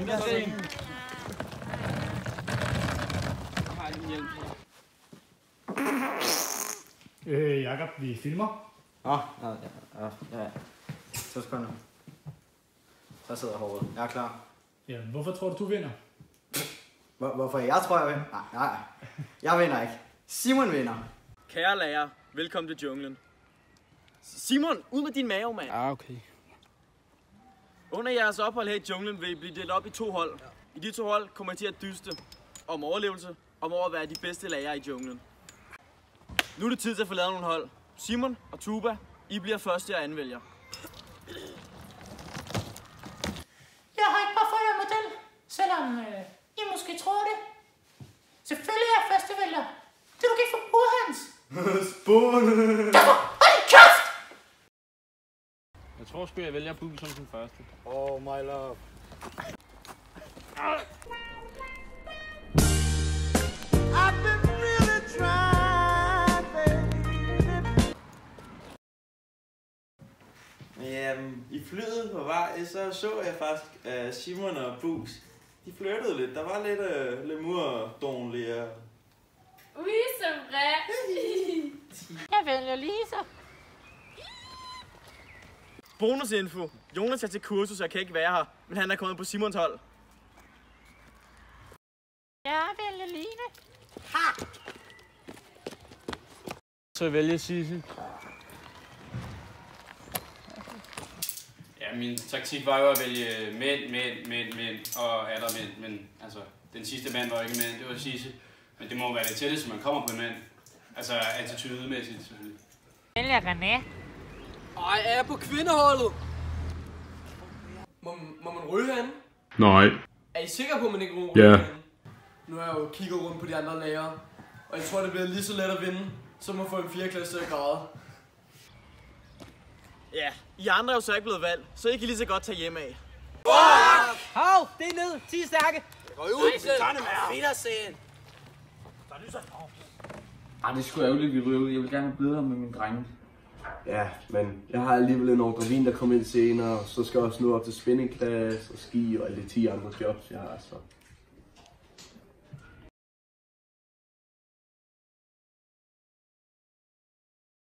der se en. Jeg har din hjelm på. Jakob, vi filmer. Ja. Så sekunder. Så sidder håret. Jeg er klar. Ja, hvorfor tror du vinder? Hvorfor jeg tror, jeg vinder? Nej. Jeg vinder ikke. Simon vinder. Kære lærer, velkommen til junglen. Simon, ud med din mave, mand. Ja, okay. Under jeres ophold her i junglen vil I blive delt op i 2 hold. I de 2 hold kommer I til at dyste om overlevelse, om at være de bedste lærere i junglen. Nu er det tid til at få lavet nogle hold. Simon og Tuba, I bliver første og anden vælger. Jeg har ikke bare fået en model, selvom I måske tror det. Selvfølgelig er jeg første vælger. Det du gik for hovedet hans. Spåne! Hold kæft! Jeg tror sgu, jeg vælger Bubi som den første. Oh my love. I flyet på vej, så jeg faktisk Simon og Bus. De flirtede lidt. Der var lidt lemurdonlige. Oui, c'est vrai. Jeg vælger Lisa. Bonusinfo. Jonas er til kursus og kan ikke være her, men han er kommet på Simons hold. Jeg vælger Line. Så jeg vælger Sisse. Ja, min taktik var jo at vælge mænd og addermænd, men altså, den sidste mand var ikke en mand, det var Sisse. Men det må være det tætteste, man kommer på en mand. Altså attitudemæssigt selvfølgelig. Vælger René. Ej, er jeg på kvindeholdet? Må man ryge herinde? Nej. Er I sikre på, at man ikke ryger Ja. herinde? Nu har jeg jo kigget rundt på de andre lærere, og jeg tror, det bliver lige så let at vinde, som at få en 4. klasse til at græde. Ja, I andre er jo så ikke blevet valgt, så I kan lige så godt tage hjem af. Hov, det er ned. 10 stærke. Gå ud, Tønne, med Fidersen. Det er sgu ærgerligt, vi ryger ud. Jeg vil gerne have videre med mine drenge. Ja, men jeg har alligevel en ordre vin, der kommer ind senere. Så skal jeg også nå op til spinningklasse og ski og alle de 10 andre jobs, jeg har. Så